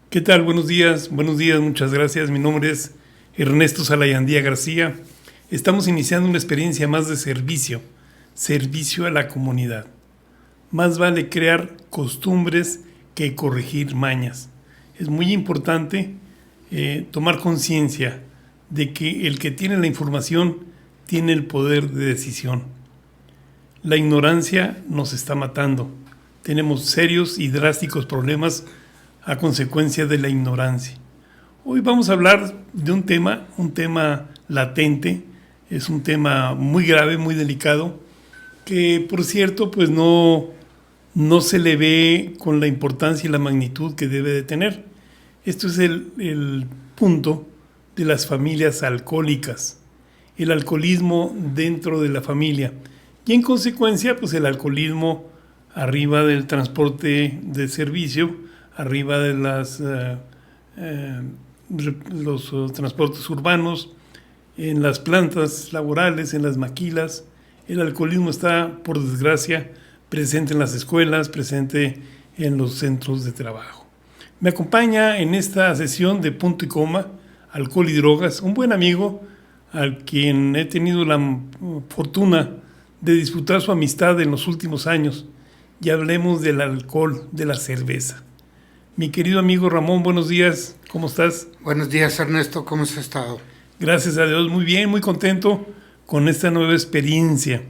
¿Qué tal? Buenos días, muchas gracias. Mi nombre es Ernesto Salayandía García. Estamos iniciando una experiencia más de servicio a la comunidad. Más vale crear costumbres que corregir mañas. Es muy importante tomar conciencia de que el que tiene la información tiene el poder de decisión. La ignorancia nos está matando. Tenemos serios y drásticos problemas a consecuencia de la ignorancia. Hoy vamos a hablar de un tema latente, es un tema muy grave, muy delicado, que por cierto pues no se le ve con la importancia y la magnitud que debe de tener. Esto es el punto de las familias alcohólicas, el alcoholismo dentro de la familia y en consecuencia pues el alcoholismo arriba del transporte de servicio, arriba de los transportes urbanos, en las plantas laborales, en las maquilas. El alcoholismo está, por desgracia, presente en las escuelas, presente en los centros de trabajo. Me acompaña en esta sesión de punto y coma, alcohol y drogas, un buen amigo al quien he tenido la fortuna de disfrutar su amistad en los últimos años. Y hablemos del alcohol, de la cerveza. Mi querido amigo Ramón, buenos días, ¿cómo estás? Buenos días, Ernesto, ¿cómo has estado? Gracias a Dios, muy bien, muy contento con esta nueva experiencia.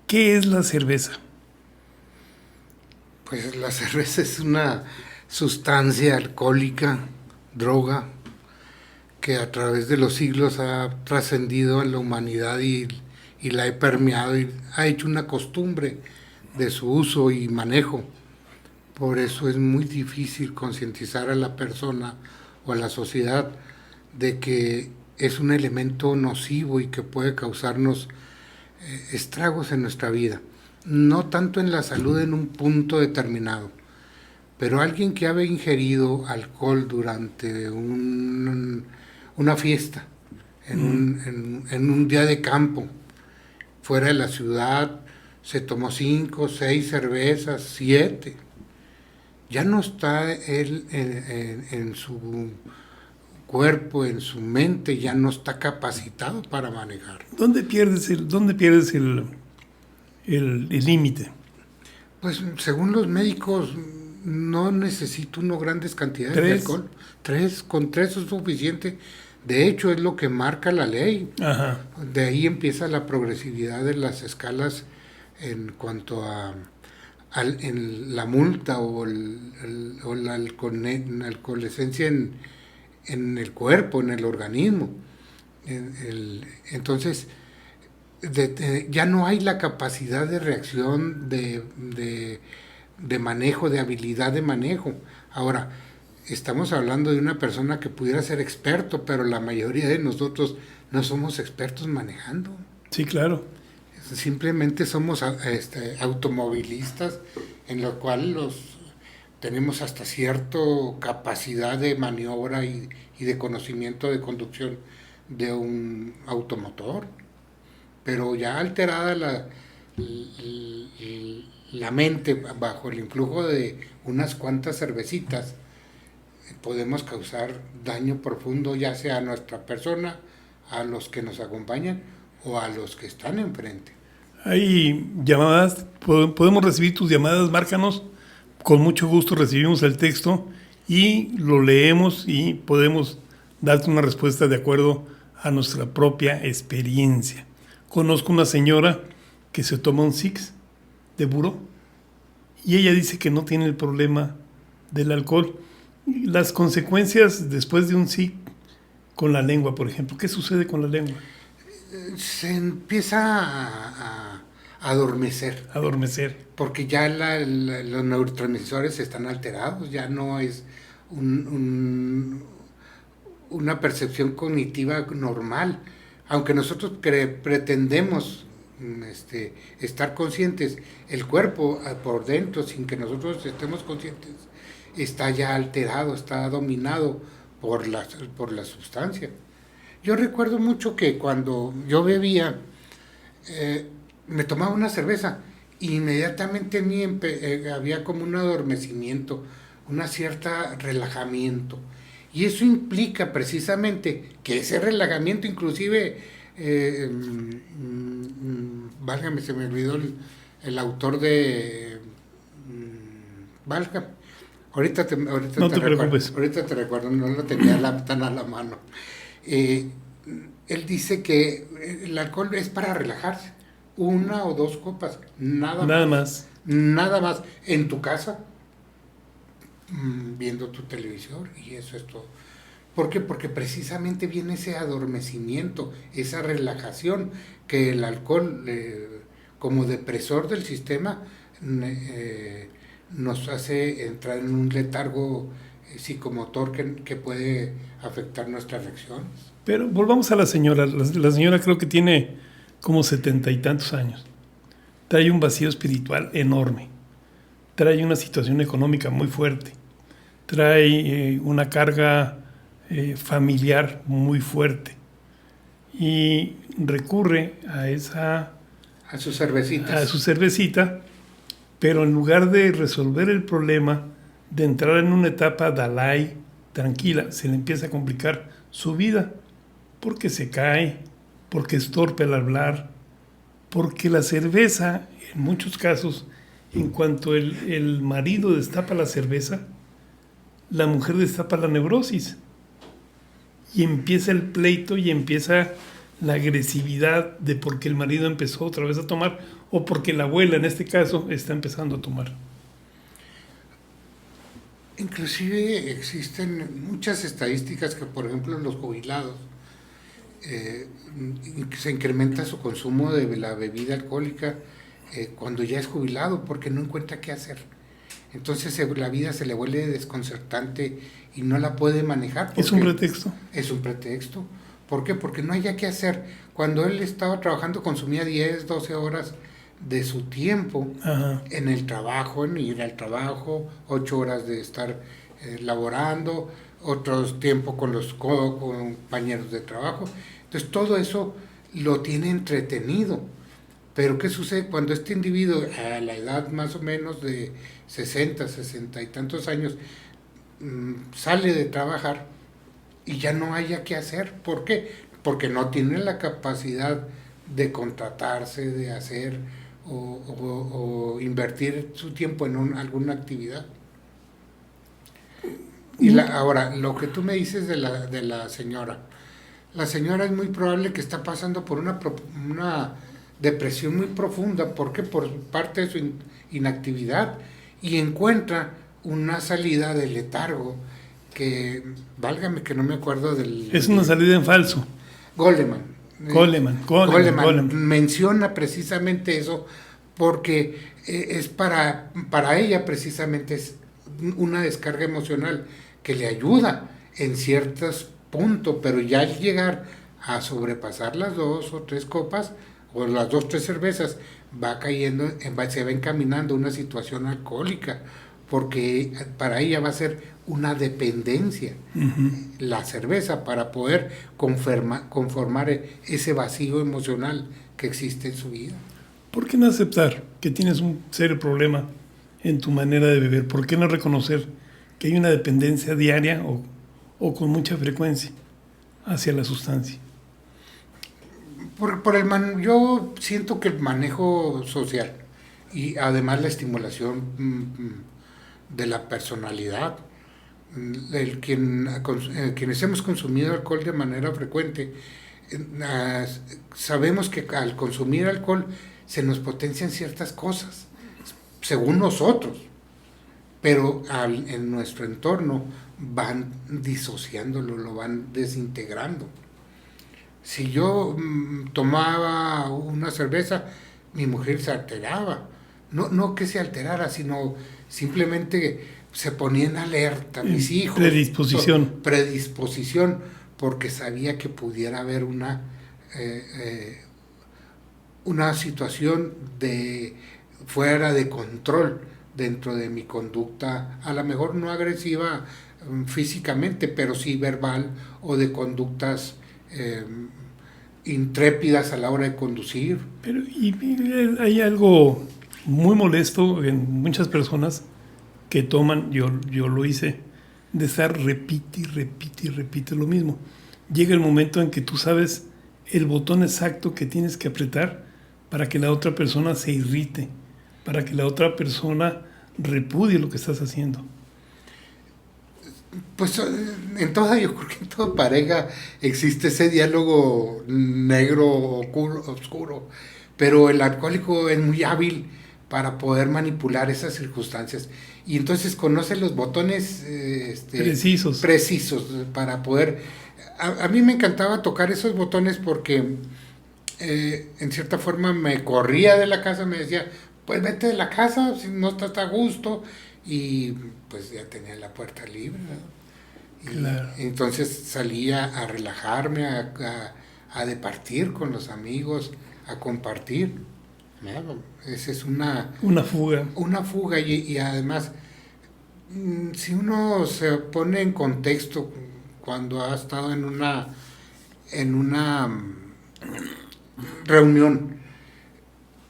¿Qué es la cerveza? Pues la cerveza es una sustancia alcohólica, droga, que a través de los siglos ha trascendido en la humanidad y la ha permeado y ha hecho una costumbre de su uso y manejo. Por eso es muy difícil concientizar a la persona o a la sociedad de que es un elemento nocivo y que puede causarnos estragos en nuestra vida. No tanto en la salud en un punto determinado, pero alguien que ha ingerido alcohol durante una fiesta, en un día de campo, fuera de la ciudad, se tomó 5, 6 cervezas, 7. Ya no está él en su cuerpo, en su mente, ya no está capacitado para manejar. ¿Dónde pierdes el límite? Pues según los médicos no necesita uno grandes cantidades de alcohol. Con 3 es suficiente. De hecho es lo que marca la ley. Ajá. De ahí empieza la progresividad de las escalas en cuanto a en la multa o la alcoholescencia en el cuerpo, en el organismo. Entonces, ya no hay la capacidad de reacción, de manejo, de habilidad de manejo. Ahora, estamos hablando de una persona que pudiera ser experto, pero la mayoría de nosotros no somos expertos manejando. Sí, claro. Simplemente somos automovilistas, en lo cual tenemos hasta cierta capacidad de maniobra y de conocimiento de conducción de un automotor, pero ya alterada la mente bajo el influjo de unas cuantas cervecitas, podemos causar daño profundo, ya sea a nuestra persona, a los que nos acompañan o a los que están enfrente. Hay llamadas, podemos recibir tus llamadas, márcanos, con mucho gusto recibimos el texto y lo leemos y podemos darte una respuesta de acuerdo a nuestra propia experiencia. Conozco una señora que se toma un Six de buró y ella dice que no tiene el problema del alcohol. Las consecuencias después de un Six con la lengua, por ejemplo, ¿qué sucede con la lengua? Se empieza a adormecer. Porque ya los neurotransmisores están alterados, ya no es una percepción cognitiva normal. Aunque nosotros pretendemos estar conscientes, el cuerpo por dentro, sin que nosotros estemos conscientes, está ya alterado, está dominado por la sustancia. Yo recuerdo mucho que cuando yo bebía, me tomaba una cerveza, inmediatamente en mí había como un adormecimiento, una cierta relajamiento. Y eso implica precisamente que ese relajamiento inclusive, válgame, se me olvidó el autor de... válgame, No te preocupes. Ahorita te recuerdo, no lo tenía tan a la mano. Él dice que el alcohol es para relajarse, 1 o 2 copas, nada más. Nada más, en tu casa, viendo tu televisor, y eso es todo. ¿Por qué? Porque precisamente viene ese adormecimiento, esa relajación que el alcohol, como depresor del sistema, nos hace entrar en un letargo psicomotor que puede afectar nuestras reacciones. Pero volvamos a la señora. La señora creo que tiene como 70 y tantos años. Trae un vacío espiritual enorme. Trae una situación económica muy fuerte. Trae una carga familiar muy fuerte. Y recurre a sus cervecitas. A su cervecita, pero en lugar de resolver el problema, de entrar en una etapa Dalai tranquila, se le empieza a complicar su vida, porque se cae, porque es torpe al hablar, porque la cerveza, en muchos casos, en cuanto el marido destapa la cerveza, la mujer destapa la neurosis. Y empieza el pleito y empieza la agresividad de porque el marido empezó otra vez a tomar o porque la abuela, en este caso, está empezando a tomar. Inclusive existen muchas estadísticas que, por ejemplo, los jubilados se incrementa su consumo de la bebida alcohólica cuando ya es jubilado porque no encuentra qué hacer. Entonces la vida se le vuelve desconcertante y no la puede manejar. ¿Es un pretexto? Es un pretexto. ¿Por qué? Porque no haya qué hacer. Cuando él estaba trabajando consumía 10, 12 horas de su tiempo. Ajá. En el trabajo, en ir al trabajo, 8 horas de estar laborando, otros tiempo con los compañeros de trabajo. Entonces todo eso lo tiene entretenido. Pero ¿qué sucede cuando este individuo a la edad más o menos de 60, 60 y tantos años sale de trabajar y ya no haya qué hacer? ¿Por qué? Porque no tiene la capacidad de contratarse, de hacer o invertir su tiempo en alguna actividad. Y ahora, lo que tú me dices de la señora es muy probable que está pasando por una depresión muy profunda. ¿Por qué? Por parte de su inactividad, y encuentra una salida del letargo que, válgame que no me acuerdo del... Es una salida en falso. Goleman menciona precisamente eso porque es para ella precisamente es una descarga emocional que le ayuda en ciertos puntos, pero ya al llegar a sobrepasar las 2 o 3 copas o las 2 o 3 cervezas va cayendo, se va encaminando a una situación alcohólica, porque para ella va a ser una dependencia, la cerveza, para poder conformar ese vacío emocional que existe en su vida. ¿Por qué no aceptar que tienes un serio problema en tu manera de beber? ¿Por qué no reconocer que hay una dependencia diaria o con mucha frecuencia hacia la sustancia? Yo siento que el manejo social y además la estimulación de la personalidad, quienes hemos consumido alcohol de manera frecuente, sabemos que al consumir alcohol se nos potencian ciertas cosas, según nosotros, pero en nuestro entorno van disociándolo, lo van desintegrando. Si yo tomaba una cerveza, mi mujer se alteraba. No que se alterara, sino simplemente se ponía en alerta, mis hijos. Predisposición, porque sabía que pudiera haber una situación fuera de control dentro de mi conducta, a lo mejor no agresiva físicamente, pero sí verbal, o de conductas intrépidas a la hora de conducir. Pero hay algo muy molesto en muchas personas que toman, yo lo hice, de estar repite y repite y repite lo mismo. Llega el momento en que tú sabes el botón exacto que tienes que apretar para que la otra persona se irrite, para que la otra persona repudie lo que estás haciendo. Pues yo creo que en toda pareja existe ese diálogo negro, oscuro, pero el alcohólico es muy hábil para poder manipular esas circunstancias y entonces conoce los botones precisos para poder... A mí me encantaba tocar esos botones porque en cierta forma me corría de la casa, me decía, pues vete de la casa si no estás a gusto, y pues ya tenía la puerta libre, ¿no? Y claro. Entonces salía a relajarme, a departir con los amigos, a compartir. Claro, esa es una fuga. Una fuga y además, si uno se pone en contexto cuando ha estado en una reunión,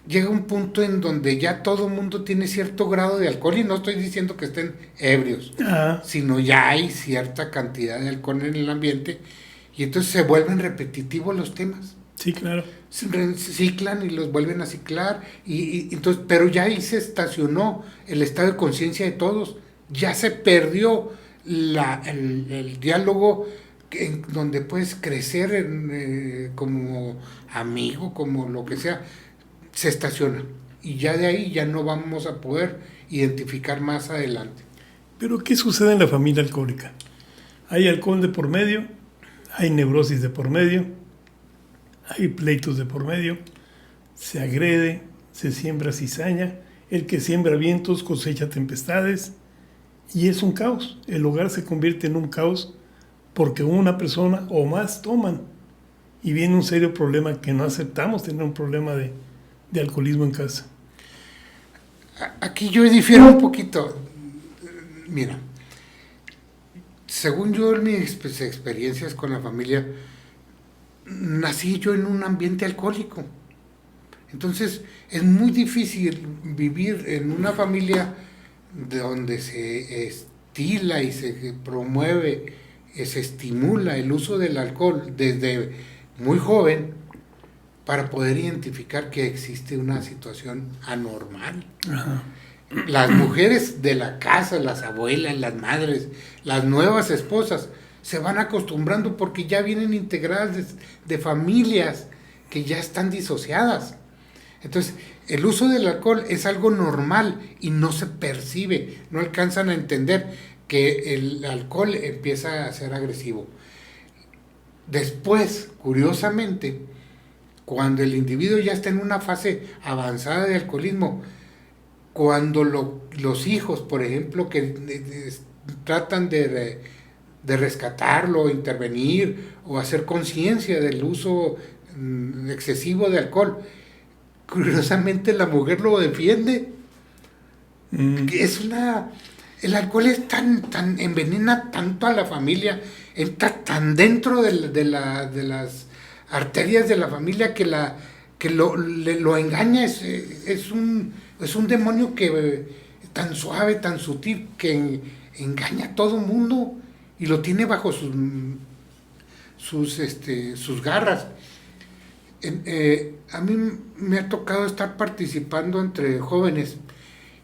llega un punto en donde ya todo el mundo tiene cierto grado de alcohol, y no estoy diciendo que estén ebrios, sino ya hay cierta cantidad de alcohol en el ambiente, y entonces se vuelven repetitivos los temas. Sí, claro. Se ciclan y los vuelven a ciclar, y entonces, pero ya ahí se estacionó el estado de conciencia de todos, ya se perdió el diálogo en donde puedes crecer como amigo, como lo que sea. Se estaciona y ya de ahí ya no vamos a poder identificar más adelante. Pero ¿qué sucede en la familia alcohólica? Hay alcohol de por medio, hay neurosis de por medio, hay pleitos de por medio, se agrede, se siembra cizaña, el que siembra vientos cosecha tempestades, y es un caos. El hogar se convierte en un caos porque una persona o más toman, y viene un serio problema que no aceptamos tener un problema de alcoholismo en casa. Aquí yo difiero un poquito. Mira, según yo en mis experiencias con la familia, nací yo en un ambiente alcohólico. Entonces es muy difícil vivir en una familia donde se estila y se promueve, se estimula el uso del alcohol desde muy joven, para poder identificar que existe una situación anormal. Ajá. Las mujeres de la casa, las abuelas, las madres, las nuevas esposas, se van acostumbrando porque ya vienen integradas de familias que ya están disociadas. Entonces, el uso del alcohol es algo normal y no se percibe, no alcanzan a entender que el alcohol empieza a ser agresivo. Después, curiosamente, cuando el individuo ya está en una fase avanzada de alcoholismo, cuando los hijos, por ejemplo, que tratan de rescatarlo, intervenir o hacer conciencia del uso excesivo de alcohol, curiosamente la mujer lo defiende. El alcohol es tan envenena tanto a la familia, entra tan dentro de las arterias de la familia que lo engaña. Es un demonio que tan suave, tan sutil, que engaña a todo mundo y lo tiene bajo sus garras. A mí me ha tocado estar participando entre jóvenes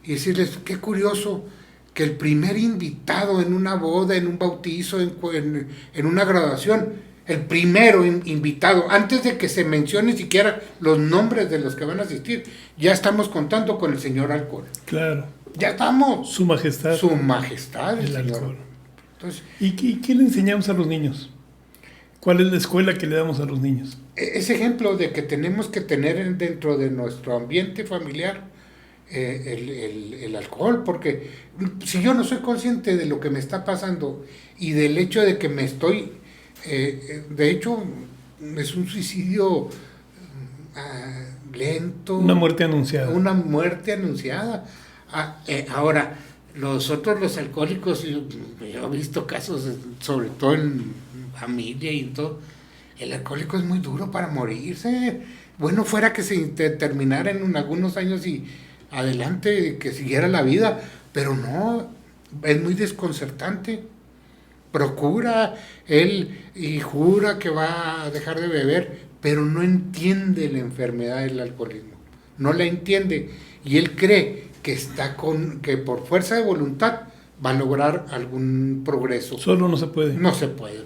y decirles, qué curioso que el primer invitado en una boda, en un bautizo, en una graduación, el primero invitado, antes de que se mencione siquiera los nombres de los que van a asistir, ya estamos contando con el señor alcohol. Claro. Ya estamos. Su majestad. Su majestad, el alcohol. Entonces, ¿Y qué le enseñamos a los niños? ¿Cuál es la escuela que le damos a los niños? Ese ejemplo de que tenemos que tener dentro de nuestro ambiente familiar el alcohol, porque si yo no soy consciente de lo que me está pasando y del hecho de que me estoy... de hecho, es un suicidio lento. Una muerte anunciada. Una muerte anunciada. Ahora, los alcohólicos, yo he visto casos, sobre todo en familia y en todo, el alcohólico es muy duro para morirse. Bueno, fuera que se terminara en algunos años y adelante, que siguiera la vida, pero no, es muy desconcertante. Procura él y jura que va a dejar de beber, pero no entiende la enfermedad del alcoholismo, no la entiende, y él cree que por fuerza de voluntad va a lograr algún progreso. Solo no se puede. No se puede,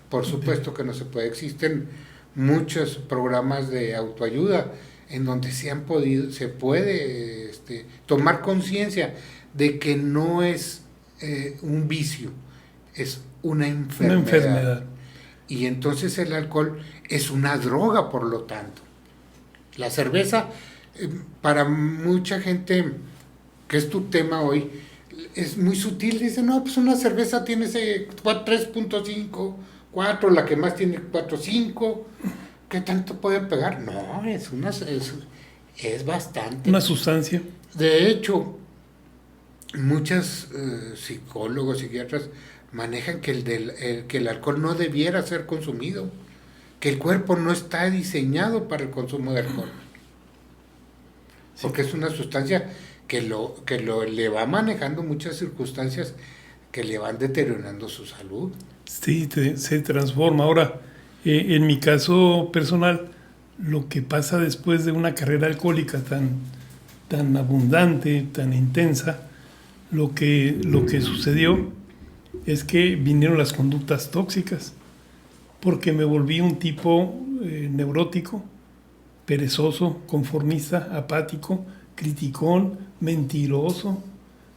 por supuesto que no se puede. Existen muchos programas de autoayuda en donde se puede tomar conciencia de que no es un vicio, es una enfermedad. Una enfermedad. Y entonces el alcohol es una droga, por lo tanto. La cerveza, para mucha gente, que es tu tema hoy, es muy sutil. Dice, no, pues una cerveza tiene ese 3.5, 4, la que más tiene 4.5. ¿Qué tanto puede pegar? No, es bastante. Una sustancia. De hecho, muchos psicólogos, psiquiatras manejan que el alcohol no debiera ser consumido, que el cuerpo no está diseñado para el consumo de alcohol, porque es una sustancia que le va manejando muchas circunstancias que le van deteriorando su salud. Sí, se transforma. Ahora, en mi caso personal, lo que pasa después de una carrera alcohólica tan abundante, tan intensa, lo que sucedió es que vinieron las conductas tóxicas, porque me volví un tipo neurótico, perezoso, conformista, apático, criticón, mentiroso.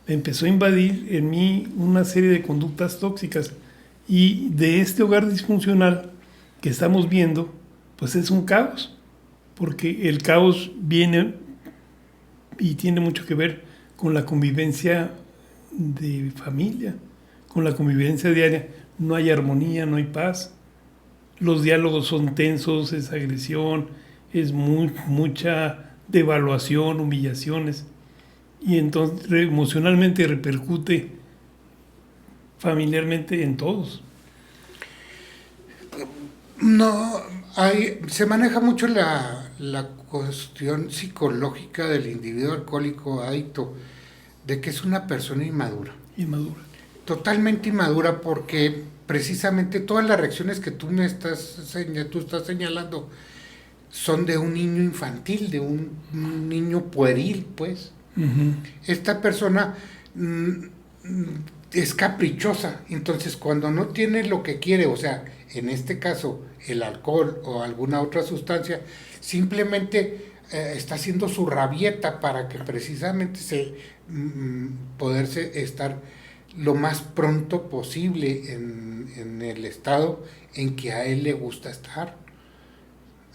Empezó a invadir en mí una serie de conductas tóxicas, y de este hogar disfuncional que estamos viendo, pues es un caos, porque el caos viene y tiene mucho que ver con la convivencia de familia, con la convivencia diaria. No hay armonía, no hay paz. Los diálogos son tensos, es agresión, es mucha devaluación, humillaciones. Y entonces emocionalmente repercute familiarmente en todos. No, se maneja mucho la cuestión psicológica del individuo alcohólico adicto, de que es una persona inmadura. Inmadura. Totalmente inmadura, porque precisamente todas las reacciones que tú estás señalando son de un niño infantil, de un niño pueril, pues. Uh-huh. Esta persona es caprichosa, entonces cuando no tiene lo que quiere, o sea, en este caso el alcohol o alguna otra sustancia, simplemente está haciendo su rabieta para que precisamente poderse estar lo más pronto posible en el estado en que a él le gusta estar,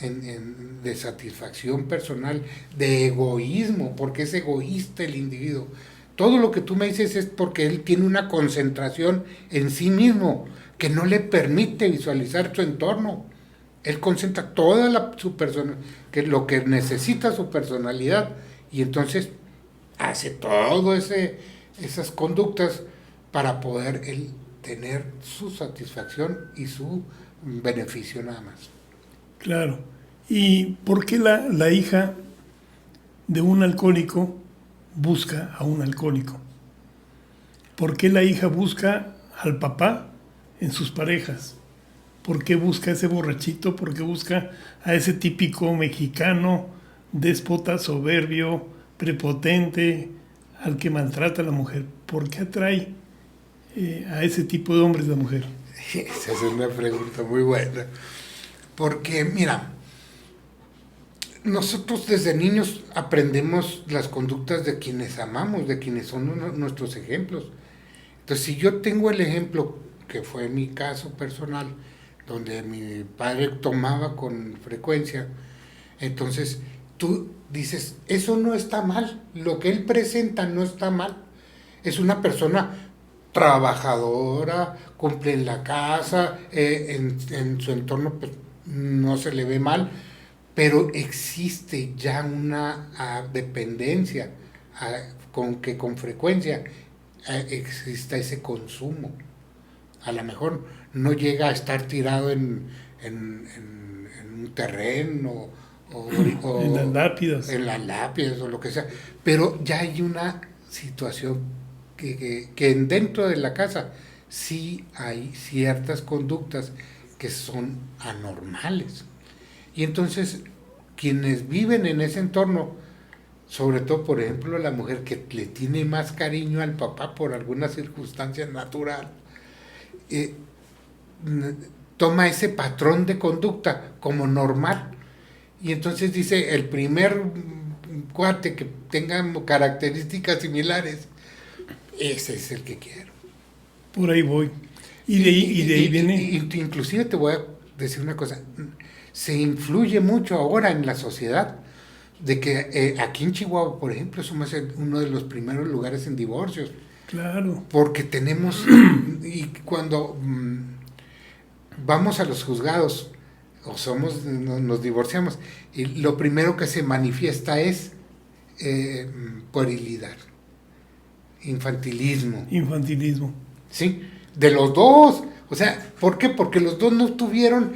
de satisfacción personal, de egoísmo, porque es egoísta el individuo. Todo lo que tú me dices es porque él tiene una concentración en sí mismo que no le permite visualizar su entorno. Él concentra toda su persona, que lo que necesita su personalidad, y entonces hace todo esas conductas para poder él tener su satisfacción y su beneficio nada más. Claro. ¿Y por qué la hija de un alcohólico busca a un alcohólico? ¿Por qué la hija busca al papá en sus parejas? ¿Por qué busca a ese borrachito? ¿Por qué busca a ese típico mexicano déspota, soberbio, prepotente, al que maltrata a la mujer? ¿Por qué atrae a ese tipo de hombres la mujer? Esa es una pregunta muy buena. Porque, mira, nosotros desde niños aprendemos las conductas de quienes amamos, de quienes son nuestros ejemplos. Entonces, si yo tengo el ejemplo, que fue mi caso personal, donde mi padre tomaba con frecuencia, entonces tú dices, eso no está mal, lo que él presenta no está mal. Es una persona trabajadora, cumple en la casa, en su entorno pues, no se le ve mal, pero existe ya una dependencia con frecuencia exista ese consumo. A lo mejor no llega a estar tirado en un terreno o en las lápidas o lo que sea, pero ya hay una situación que dentro de la casa sí hay ciertas conductas que son anormales. Y entonces, quienes viven en ese entorno, sobre todo, por ejemplo, la mujer que le tiene más cariño al papá por alguna circunstancia natural, toma ese patrón de conducta como normal. Y entonces dice, el primer cuate que tenga características similares, ese es el que quiero. Por ahí voy. Y de ahí viene... Inclusive te voy a decir una cosa, se influye mucho ahora en la sociedad, de que aquí en Chihuahua, por ejemplo, somos uno de los primeros lugares en divorcios. Claro. Porque tenemos, y cuando vamos a los juzgados, nos divorciamos, y lo primero que se manifiesta es puerilidad, infantilismo. Infantilismo. Sí, de los dos. O sea, ¿por qué? Porque los dos no tuvieron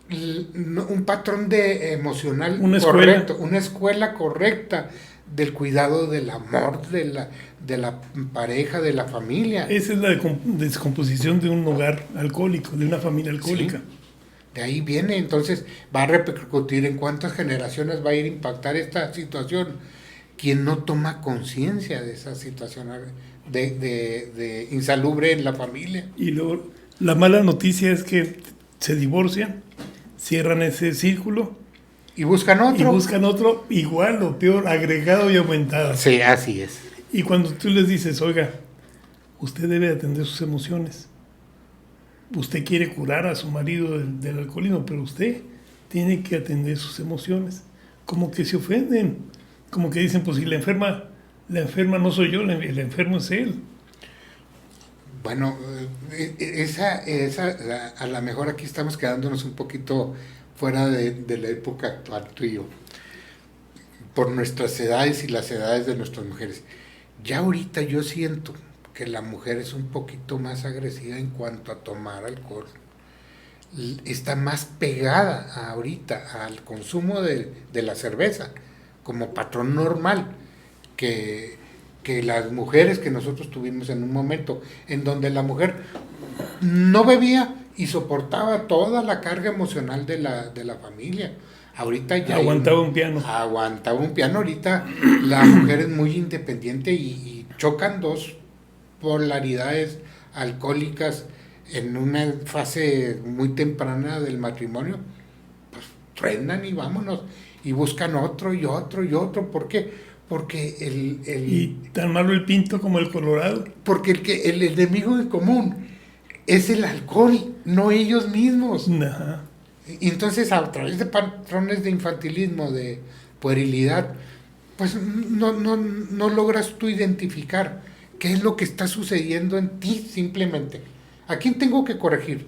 un patrón emocional correcto, una escuela correcta del cuidado del amor, de la pareja, de la familia. Esa es la descomposición de un hogar alcohólico, de una familia alcohólica. Sí. De ahí viene, entonces va a repercutir en cuántas generaciones va a ir a impactar esta situación. Quien no toma conciencia de esa situación de insalubre en la familia. Y luego la mala noticia es que se divorcian, cierran ese círculo y buscan otro igual o peor, agregado y aumentado. Sí, así es. Y cuando tú les dices, oiga, usted debe atender sus emociones, usted quiere curar a su marido del alcoholismo, pero usted tiene que atender sus emociones. Como que se ofenden, como que dicen, pues si la enferma no soy yo, el enfermo es él. Bueno, esa a lo mejor aquí estamos quedándonos un poquito fuera de la época actual, tú y yo, por nuestras edades y las edades de nuestras mujeres. Ya ahorita yo siento que la mujer es un poquito más agresiva en cuanto a tomar alcohol. Está más pegada ahorita al consumo de la cerveza como patrón normal que las mujeres que nosotros tuvimos en un momento en donde la mujer no bebía y soportaba toda la carga emocional de la familia. Ahorita ya aguantaba un piano. Ahorita la mujer es muy independiente y chocan dos polaridades alcohólicas en una fase muy temprana del matrimonio, pues frenan y vámonos y buscan otro y otro y otro. ¿Por qué? Porque y tan malo el pinto como el colorado. Porque el enemigo en común es el alcohol, no ellos mismos. Ajá. Y entonces a través de patrones de infantilismo, de puerilidad, pues no logras tú identificar qué es lo que está sucediendo en ti simplemente. ¿A quién tengo que corregir?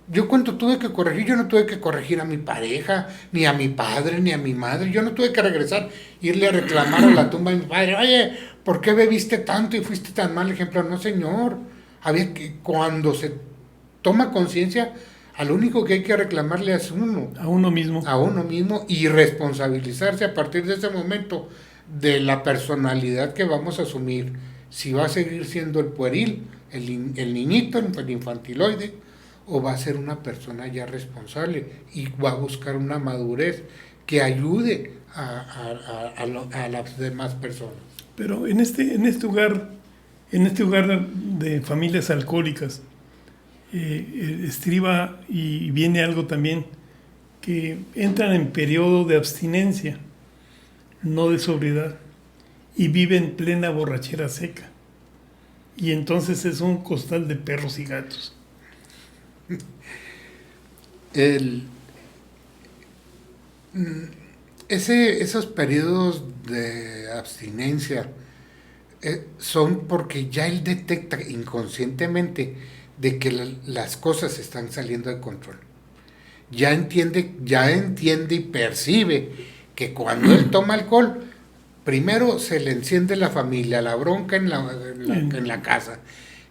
Yo cuando tuve que corregir, yo no tuve que corregir a mi pareja, ni a mi padre, ni a mi madre. Yo no tuve que regresar, irle a reclamar a la tumba de mi padre. Oye, ¿por qué bebiste tanto y fuiste tan mal ejemplo? No, señor. Había que, cuando se toma conciencia, al único que hay que reclamarle es uno. A uno mismo. A uno mismo y responsabilizarse a partir de ese momento de la personalidad que vamos a asumir. Si va a seguir siendo el pueril, el niñito, el infantiloide, o va a ser una persona ya responsable y va a buscar una madurez que ayude a las demás personas. Pero en este hogar de familias alcohólicas, estriba y viene algo también que entran en periodo de abstinencia, no de sobriedad, y viven plena borrachera seca. Y entonces es un costal de perros y gatos. Esos periodos de abstinencia son porque ya él detecta inconscientemente de que las cosas están saliendo de control. Ya entiende y percibe que cuando él toma alcohol, primero se le enciende la familia, la bronca en la casa.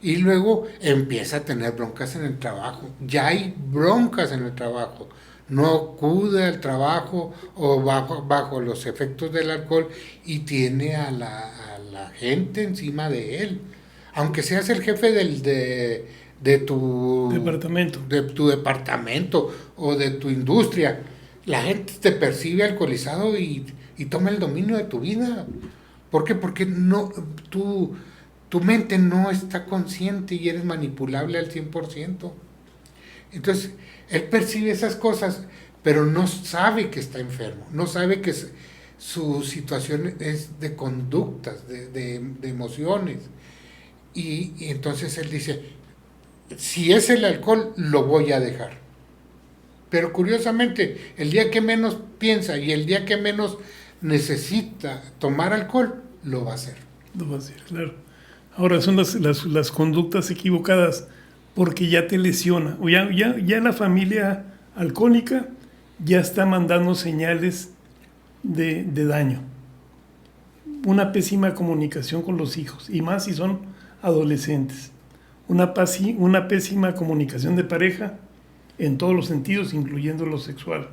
Y luego empieza a tener broncas en el trabajo. Ya hay broncas en el trabajo. No acude al trabajo o bajo los efectos del alcohol y tiene a la gente encima de él. Aunque seas el jefe de Departamento. de tu departamento o de tu industria, la gente te percibe alcoholizado y toma el dominio de tu vida. ¿Por qué? Porque no, tu mente no está consciente y eres manipulable al 100%. Entonces, él percibe esas cosas, pero no sabe que está enfermo, no sabe que su situación es de conductas, de emociones. Y entonces él dice, si es el alcohol, lo voy a dejar. Pero curiosamente, el día que menos piensa y el día que menos necesita tomar alcohol, lo va a hacer. Lo va a hacer, claro. Ahora son las conductas equivocadas porque ya te lesiona. O ya la familia alcohólica ya está mandando señales de daño. Una pésima comunicación con los hijos, y más si son adolescentes. Una pésima comunicación de pareja en todos los sentidos, incluyendo lo sexual.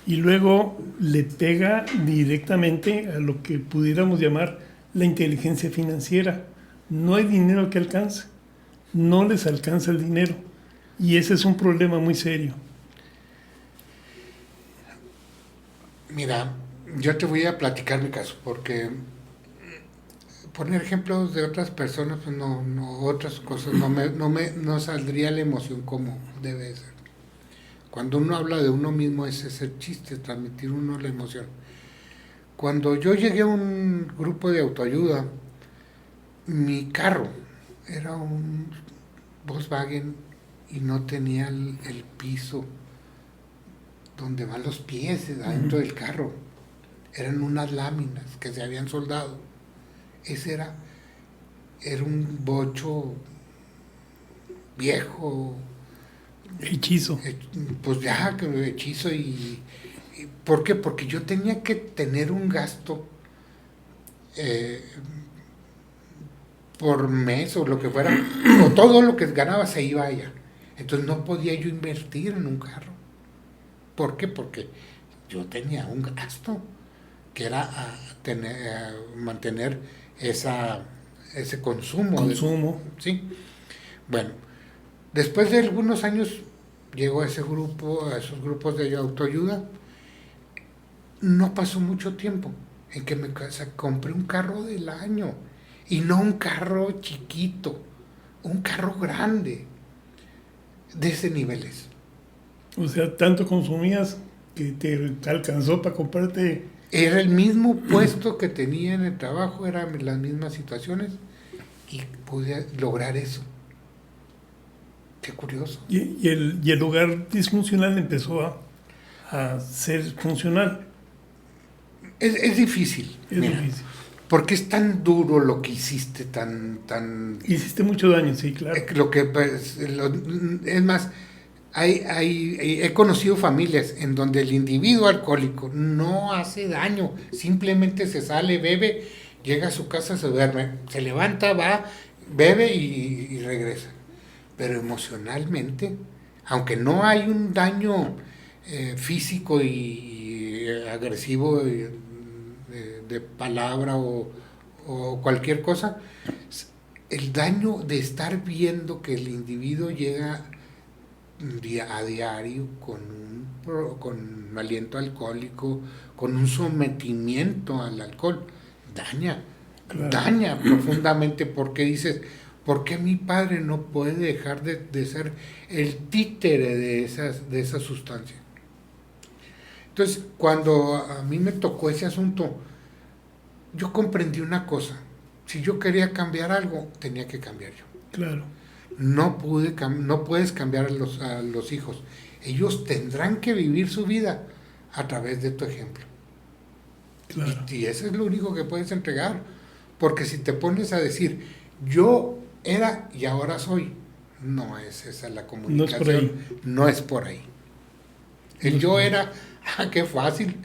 Y luego le pega directamente a lo que pudiéramos llamar la inteligencia financiera. No hay dinero que alcance, no les alcanza el dinero. Y ese es un problema muy serio. Mira, yo te voy a platicar mi caso, porque poner ejemplos de otras personas, pues otras cosas, no saldría la emoción como debe ser. Cuando uno habla de uno mismo, ese es el chiste, transmitir uno la emoción. Cuando yo llegué a un grupo de autoayuda, mi carro era un Volkswagen y no tenía el piso donde van los pies adentro del carro. Eran unas láminas que se habían soldado. Ese era un bocho viejo. Hechizo. Pues ya, hechizo ¿por qué? Porque yo tenía que tener un gasto por mes o lo que fuera, o todo lo que ganaba se iba allá. Entonces no podía yo invertir en un carro. ¿Por qué? Porque yo tenía un gasto que era mantener ese consumo. ¿Sí? Bueno, después de algunos años llegó a esos grupos de autoayuda. No pasó mucho tiempo en que compré un carro del año. Y no un carro chiquito, un carro grande, de ese niveles. O sea, tanto consumías que te alcanzó para comprarte. Era el mismo puesto que tenía en el trabajo, eran las mismas situaciones y pude lograr eso. Qué curioso. Y el hogar disfuncional empezó a ser funcional. Es difícil. Es difícil. Porque es tan duro lo que hiciste, Hiciste mucho daño, sí, claro. Es más, he conocido familias en donde el individuo alcohólico no hace daño, simplemente se sale, bebe, llega a su casa, se duerme, se levanta, va, bebe y regresa. Pero emocionalmente, aunque no hay un daño físico y agresivo de palabra o cualquier cosa, el daño de estar viendo que el individuo llega a diario con aliento alcohólico, con un sometimiento al alcohol, daña profundamente, porque dices, ¿por qué mi padre no puede dejar de ser el títere de esa sustancia? Entonces, cuando a mí me tocó ese asunto, yo comprendí una cosa: si yo quería cambiar algo, tenía que cambiar yo. Claro. No puedes cambiar a los hijos. Ellos tendrán que vivir su vida a través de tu ejemplo. Claro. Y eso es lo único que puedes entregar. Porque si te pones a decir, yo era y ahora soy, no es esa la comunicación. No es por ahí. El yo era, qué fácil.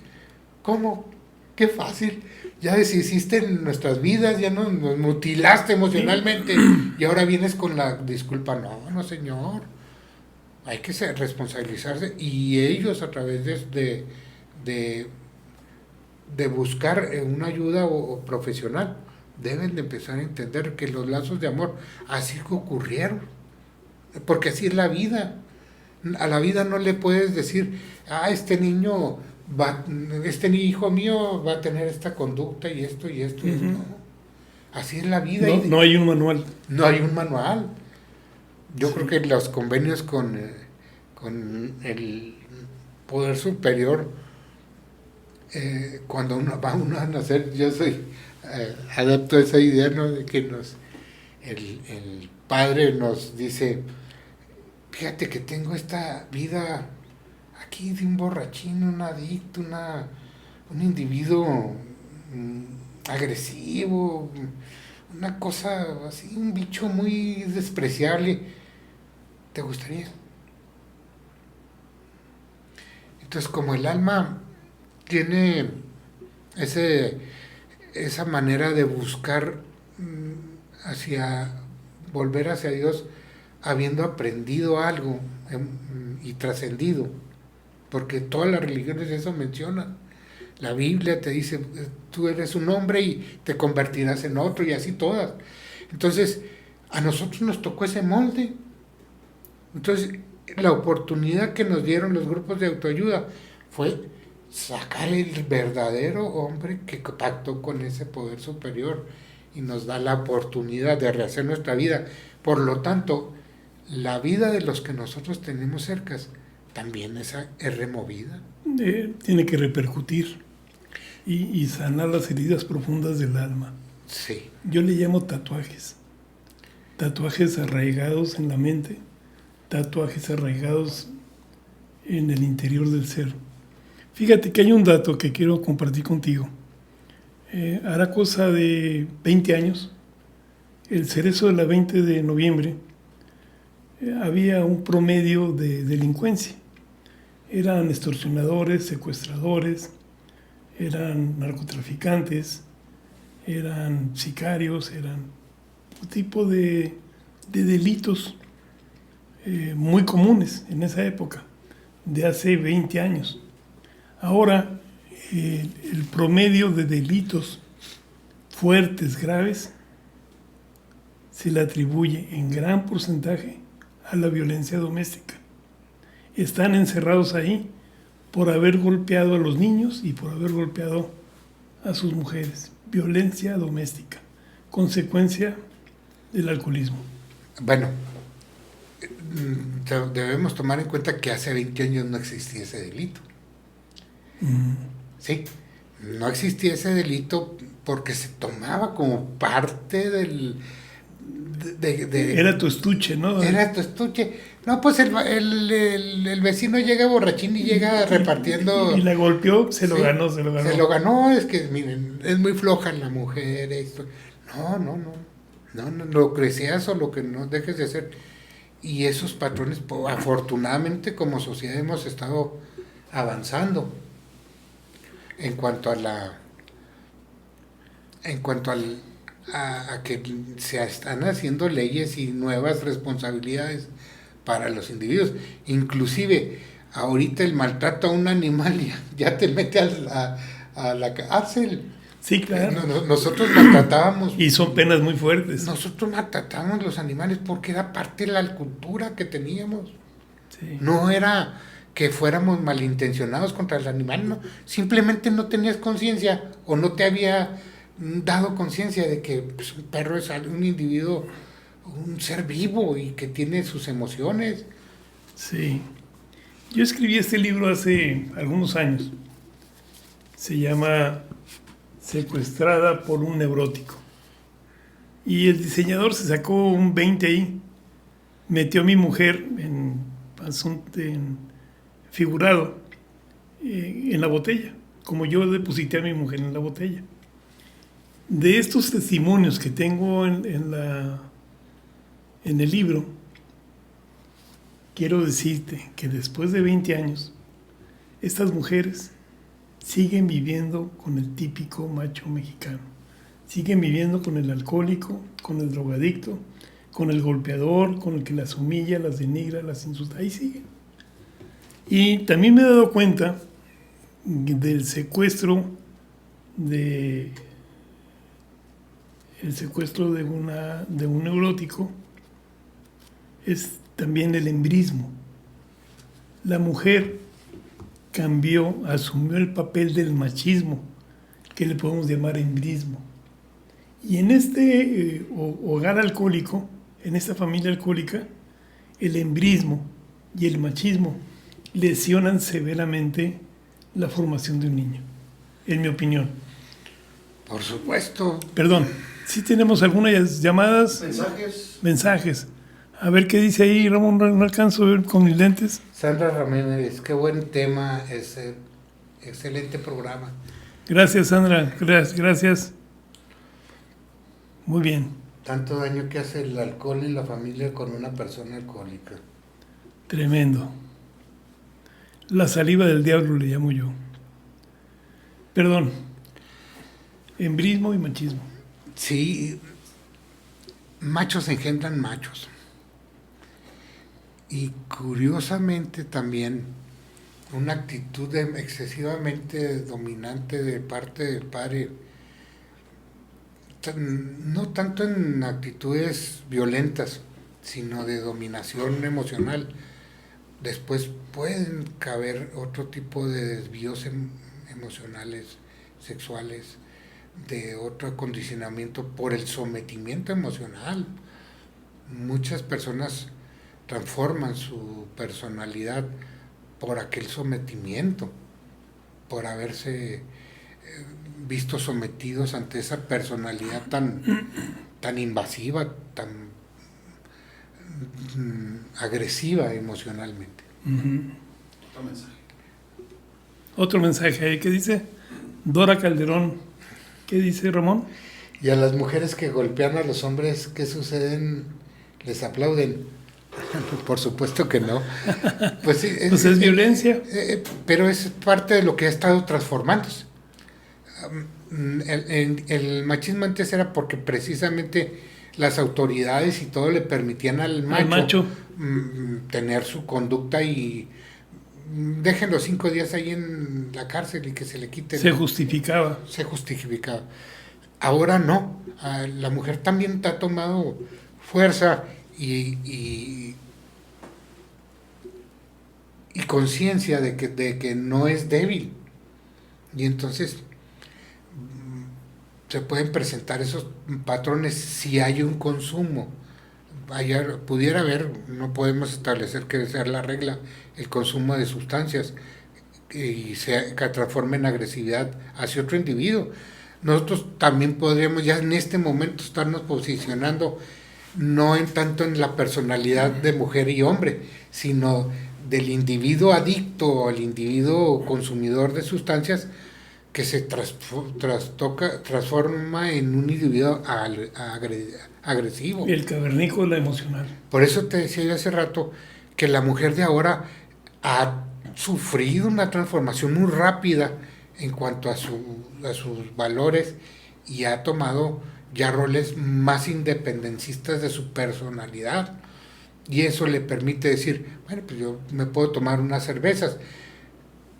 ¿Cómo? Qué fácil. Ya deshiciste en nuestras vidas, ya nos mutilaste emocionalmente y ahora vienes con la disculpa. No, señor. Hay que responsabilizarse, y ellos a través de buscar una ayuda o profesional deben de empezar a entender que los lazos de amor así que ocurrieron, porque así es la vida. A la vida no le puedes decir, este niño este hijo mío va a tener esta conducta y esto y esto. Uh-huh. No. Así es la vida. No hay un manual. No hay un manual. Yo creo que los convenios con el poder superior, cuando va uno a nacer, yo soy adepto a esa idea, ¿no? De que el padre nos dice, fíjate que tengo esta vida aquí de un borrachín, un adicto, un individuo agresivo, una cosa así, un bicho muy despreciable. ¿Te gustaría? Entonces, como el alma tiene esa manera de buscar volver hacia Dios, habiendo aprendido algo y trascendido, porque todas las religiones eso mencionan. La Biblia te dice, tú eres un hombre y te convertirás en otro, y así todas. Entonces, a nosotros nos tocó ese molde. Entonces, la oportunidad que nos dieron los grupos de autoayuda fue sacar el verdadero hombre que pactó con ese poder superior y nos da la oportunidad de rehacer nuestra vida. Por lo tanto, la vida de los que nosotros tenemos cercas también es removida. Tiene que repercutir y sanar las heridas profundas del alma. Sí. Yo le llamo tatuajes. Tatuajes arraigados en la mente, tatuajes arraigados en el interior del ser. Fíjate que hay un dato que quiero compartir contigo. Hará cosa de 20 años, el cerezo de la 20 de noviembre, había un promedio de delincuencia. Eran extorsionadores, secuestradores, eran narcotraficantes, eran sicarios, eran un tipo de delitos muy comunes en esa época, de hace 20 años. Ahora, el promedio de delitos fuertes, graves, se le atribuye en gran porcentaje a la violencia doméstica. Están encerrados ahí por haber golpeado a los niños y por haber golpeado a sus mujeres. Violencia doméstica, consecuencia del alcoholismo. Bueno, debemos tomar en cuenta que hace 20 años no existía ese delito. Sí, no existía ese delito porque se tomaba como parte del... Era tu estuche, ¿no? Era tu estuche. No, pues el vecino llega borrachín y llega repartiendo... Y la golpeó, se lo sí, ganó. Se lo ganó, es que miren, es muy floja la mujer. Esto. No, lo que seas o lo que no dejes de hacer. Y esos patrones, pues, afortunadamente como sociedad hemos estado avanzando en cuanto a que se están haciendo leyes y nuevas responsabilidades para los individuos. Inclusive, ahorita el maltrato a un animal ya te mete a la cárcel. Sí, claro. Nosotros maltratábamos. Y son penas muy fuertes. Nosotros maltratábamos los animales porque era parte de la cultura que teníamos. Sí. No era que fuéramos malintencionados contra el animal, no. Simplemente no tenías conciencia o no te había dado conciencia de que pues, un perro es un individuo, un ser vivo y que tiene sus emociones. Sí. Yo escribí este libro hace algunos años. Se llama Secuestrada por un neurótico. Y el diseñador se sacó un 20 ahí. Metió a mi mujer en figurado en la botella, como yo deposité a mi mujer en la botella. De estos testimonios que tengo en el libro, quiero decirte que después de 20 años, estas mujeres siguen viviendo con el típico macho mexicano. Siguen viviendo con el alcohólico, con el drogadicto, con el golpeador, con el que las humilla, las denigra, las insulta. Ahí siguen. Y también me he dado cuenta del secuestro de el secuestro de un neurótico es también el embrismo. La mujer asumió el papel del machismo, que le podemos llamar embrismo. Y en este hogar alcohólico, en esta familia alcohólica, el embrismo y el machismo lesionan severamente la formación de un niño, en mi opinión. Por supuesto. Perdón, ¿sí tenemos algunas llamadas? Mensajes. A ver qué dice ahí, Ramón, no alcanzo a ver con mis lentes. Sandra Ramírez, qué buen tema, excelente programa. Gracias, Sandra, gracias. Muy bien. Tanto daño que hace el alcohol en la familia con una persona alcohólica. Tremendo. La saliva del diablo le llamo yo. Perdón. Embrismo y machismo. Sí, machos engendran machos. Y curiosamente también una actitud excesivamente dominante de parte del padre, no tanto en actitudes violentas, sino de dominación emocional. Después pueden caber otro tipo de desvíos emocionales, sexuales, de otro acondicionamiento por el sometimiento emocional. Muchas personas transforman su personalidad por aquel sometimiento, por haberse visto sometidos ante esa personalidad tan invasiva, tan agresiva emocionalmente. Otro mensaje ahí que dice Dora Calderón. ¿Qué dice Ramón? Y a las mujeres que golpean a los hombres, ¿qué suceden? ¿Les aplauden? Por supuesto que no. Pues, sí, pues es violencia. Pero es parte de lo que ha estado transformándose. El machismo antes era porque precisamente las autoridades y todo le permitían al macho tener su conducta y déjenlo 5 días ahí en la cárcel y que se le quite. Se justificaba. Ahora no. La mujer también ha tomado fuerza y conciencia de que no es débil. Y entonces se pueden presentar esos patrones si hay un consumo. Pudiera haber, no podemos establecer que sea la regla, el consumo de sustancias y que transforme en agresividad hacia otro individuo. Nosotros también podríamos ya en este momento estarnos posicionando no tanto en la personalidad de mujer y hombre, sino del individuo adicto o el individuo consumidor de sustancias que se transforma en un individuo agresivo. El cavernícola emocional. Por eso te decía yo hace rato que la mujer de ahora ha sufrido una transformación muy rápida en cuanto a sus valores y ha tomado ya roles más independencistas de su personalidad. Y eso le permite decir, bueno, pues yo me puedo tomar unas cervezas.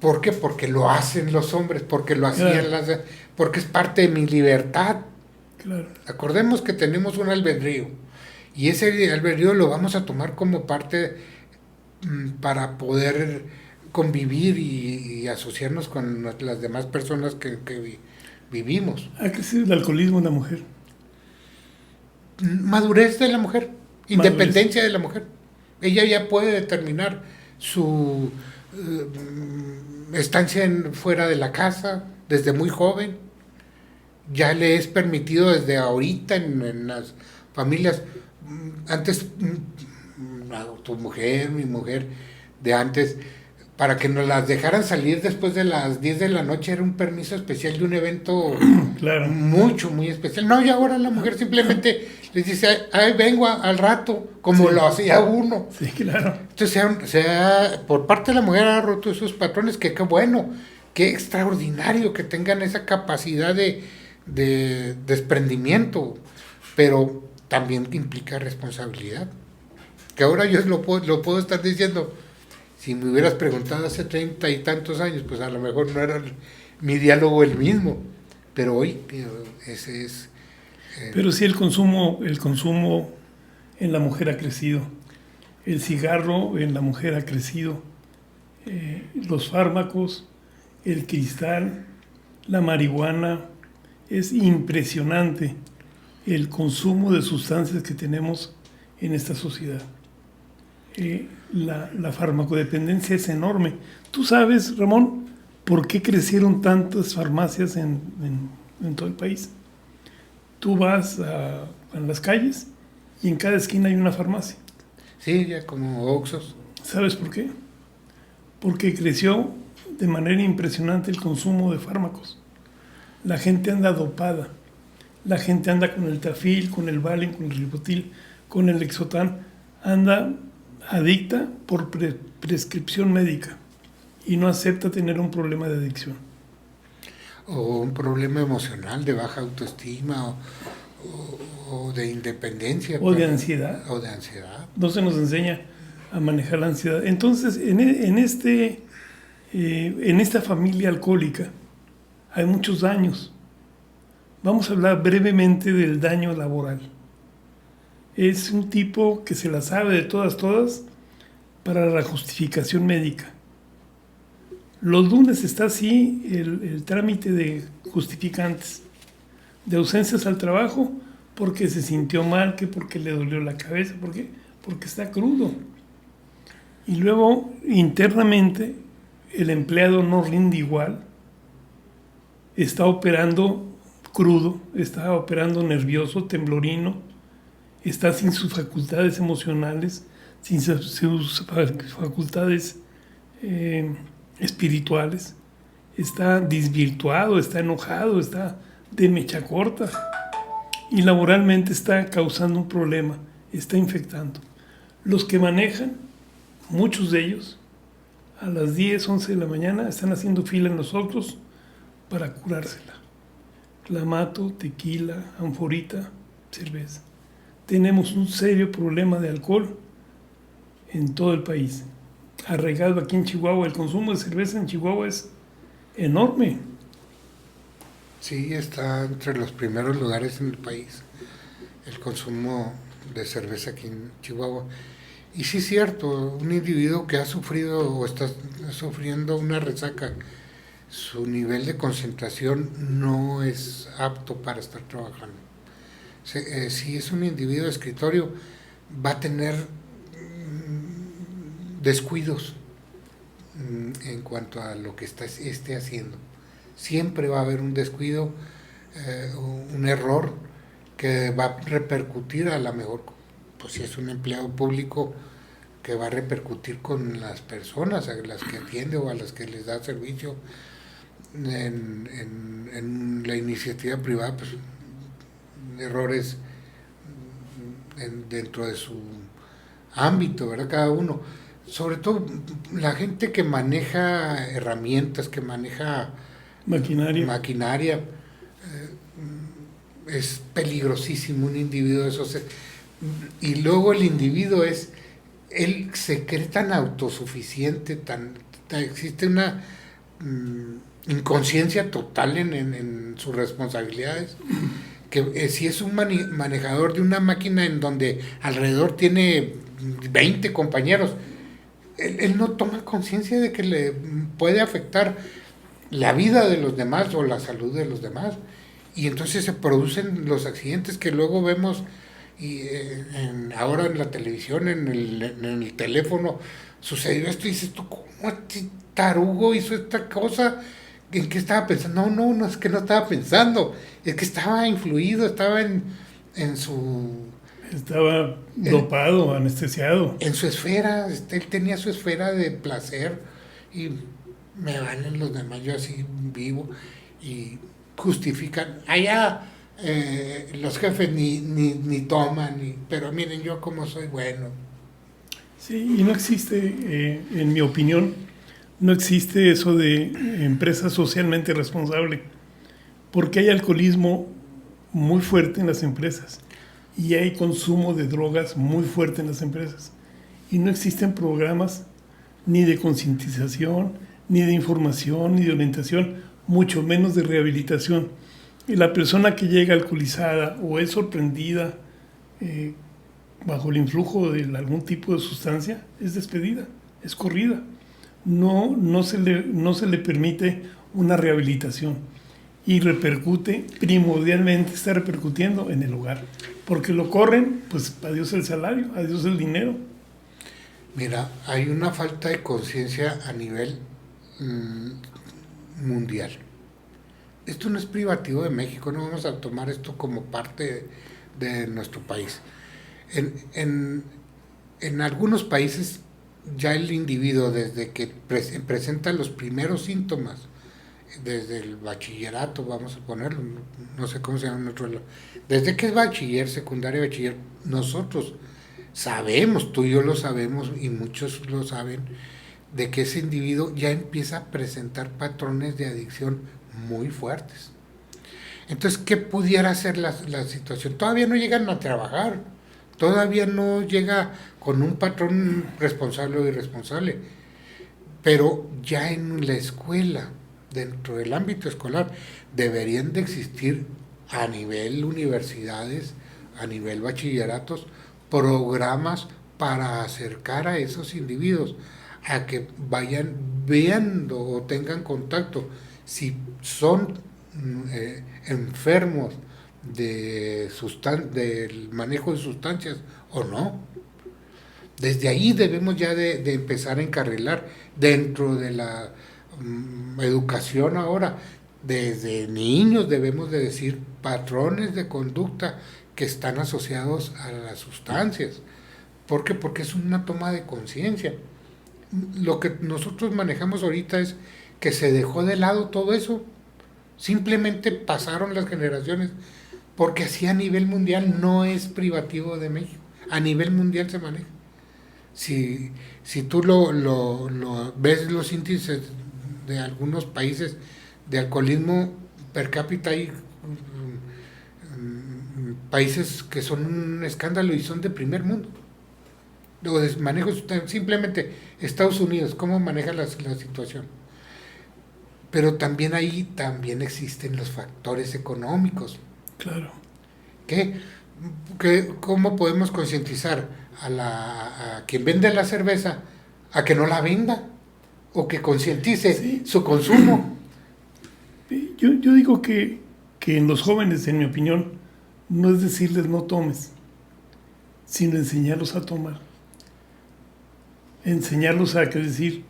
¿Por qué? Porque lo hacen los hombres, porque lo hacían porque es parte de mi libertad. Claro. Acordemos que tenemos un albedrío y ese albedrío lo vamos a tomar como parte para poder convivir y asociarnos con las demás personas que vivimos. ¿A qué se debe el alcoholismo en la mujer? Madurez de la mujer, independencia de la mujer. Ella ya puede determinar su estancia fuera de la casa desde muy joven. Ya le es permitido desde ahorita en las familias. Antes, mi mujer de antes, para que nos las dejaran salir después de las 10 de la noche era un permiso especial de un evento claro. Muy especial. No, y ahora la mujer simplemente les dice, ay, vengo al rato, como sí. Lo hacía uno. Sí, claro. Entonces, por parte de la mujer ha roto esos patrones, que qué bueno, qué extraordinario que tengan esa capacidad de desprendimiento, pero también implica responsabilidad. Que ahora yo lo puedo estar diciendo. Si me hubieras preguntado hace 30 y tantos años, pues a lo mejor no era mi diálogo el mismo. Pero hoy ese es Pero sí el consumo en la mujer ha crecido. El cigarro en la mujer ha crecido. Los fármacos, el cristal, la marihuana. Es impresionante el consumo de sustancias que tenemos en esta sociedad. La farmacodependencia es enorme. ¿Tú sabes, Ramón, por qué crecieron tantas farmacias en todo el país? Tú vas a las calles y en cada esquina hay una farmacia. Sí, ya como Oxxos. ¿Sabes por qué? Porque creció de manera impresionante el consumo de fármacos. La gente anda dopada. La gente anda con el Tafil, con el Valium, con el Ribotil, con el Lexotan. Anda adicta por prescripción médica y no acepta tener un problema de adicción. O un problema emocional de baja autoestima o de independencia. O de ansiedad. O de ansiedad. No se nos enseña a manejar la ansiedad. Entonces, en esta familia alcohólica hay muchos daños. Vamos a hablar brevemente del daño laboral. Es un tipo que se la sabe de todas para la justificación médica. Los lunes está así el trámite de justificantes, de ausencias al trabajo porque se sintió mal, que porque le dolió la cabeza, porque está crudo. Y luego internamente el empleado no rinde igual, está operando crudo, está operando nervioso, temblorino, está sin sus facultades emocionales, sin sus facultades espirituales, está desvirtuado, está enojado, está de mecha corta y laboralmente está causando un problema, está infectando. Los que manejan, muchos de ellos, a las 10, 11 de la mañana están haciendo fila en los otros para curársela. Clamato, tequila, anforita, cerveza. Tenemos un serio problema de alcohol en todo el país. Arraigado aquí en Chihuahua, el consumo de cerveza en Chihuahua es enorme. Sí, está entre los primeros lugares en el país el consumo de cerveza aquí en Chihuahua. Y sí es cierto, un individuo que ha sufrido o está sufriendo una resaca, su nivel de concentración no es apto para estar trabajando. Si es un individuo de escritorio, va a tener descuidos en cuanto a lo que esté haciendo. Siempre va a haber un descuido, un error que va a repercutir a la mejor, pues si es un empleado público, que va a repercutir con las personas a las que atiende o a las que les da servicio. En la iniciativa privada, pues errores dentro de su ámbito, ¿verdad? Cada uno. Sobre todo la gente que maneja herramientas, que maneja maquinaria, es peligrosísimo un individuo de esos. Y luego el individuo él se cree tan autosuficiente, existe una inconsciencia total en sus responsabilidades, que si es un manejador de una máquina en donde alrededor tiene 20 compañeros, él no toma conciencia de que le puede afectar la vida de los demás o la salud de los demás. Y entonces se producen los accidentes que luego vemos ahora en la televisión, en el teléfono, sucedió esto y dices tú, ¿cómo este tarugo hizo esta cosa? ¿En qué estaba pensando? No, es que no estaba pensando, es que estaba influido, estaba en su... Estaba dopado, anestesiado. En su esfera, él tenía su esfera de placer y me valen los demás, yo así vivo, y justifican. Allá los jefes ni toman, pero miren yo como soy bueno. Sí, y no existe, en mi opinión, no existe eso de empresa socialmente responsable, porque hay alcoholismo muy fuerte en las empresas y hay consumo de drogas muy fuerte en las empresas. Y no existen programas ni de concientización, ni de información, ni de orientación, mucho menos de rehabilitación. Y la persona que llega alcoholizada o es sorprendida bajo el influjo de algún tipo de sustancia, es despedida, es corrida. No se le permite una rehabilitación y repercute, primordialmente está repercutiendo en el hogar. Porque lo corren, pues adiós el salario, adiós el dinero. Mira, hay una falta de conciencia a nivel mundial. Esto no es privativo de México, no vamos a tomar esto como parte de nuestro país. En algunos países ya el individuo desde que presenta los primeros síntomas, desde el bachillerato, vamos a ponerlo, no sé cómo se llama en otro lado, desde que es bachiller, secundaria, bachiller, nosotros sabemos, tú y yo lo sabemos y muchos lo saben, de que ese individuo ya empieza a presentar patrones de adicción muy fuertes. Entonces, ¿qué pudiera ser la situación? Todavía no llegan a trabajar, todavía no llega con un patrón responsable o irresponsable, pero ya en la escuela, dentro del ámbito escolar, deberían de existir a nivel universidades, a nivel bachilleratos, programas para acercar a esos individuos a que vayan viendo o tengan contacto si son enfermos del manejo de sustancias o no. Desde ahí debemos ya de empezar a encarrilar dentro de la educación ahora. Desde niños debemos de decir patrones de conducta que están asociados a las sustancias. ¿Por qué? Porque es una toma de conciencia. Lo que nosotros manejamos ahorita es que se dejó de lado todo eso. Simplemente pasaron las generaciones, porque así a nivel mundial no es privativo de México. A nivel mundial se maneja. Si tú lo ves los índices de algunos países de alcoholismo per cápita, hay países que son un escándalo y son de primer mundo. O de manejo, simplemente Estados Unidos, cómo maneja la situación. Pero también ahí también existen los factores económicos. Claro. ¿Cómo podemos concientizar a quien vende la cerveza a que no la venda? O que concientice su consumo. Yo digo que en los jóvenes, en mi opinión, no es decirles no tomes, sino enseñarlos a tomar. Enseñarlos a que decir,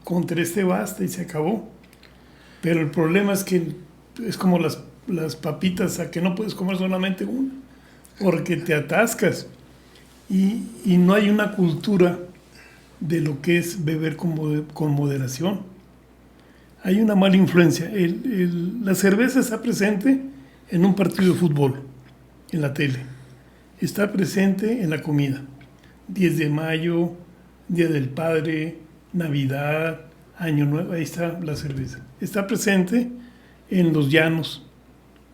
contra este basta y se acabó. Pero el problema es que es como las papitas, a que no puedes comer solamente una, porque te atascas. Y no hay una cultura de lo que es beber con moderación. Hay una mala influencia. La cerveza está presente en un partido de fútbol, en la tele. Está presente en la comida. 10 de mayo, Día del Padre, Navidad, Año Nuevo, ahí está la cerveza. Está presente en los llanos,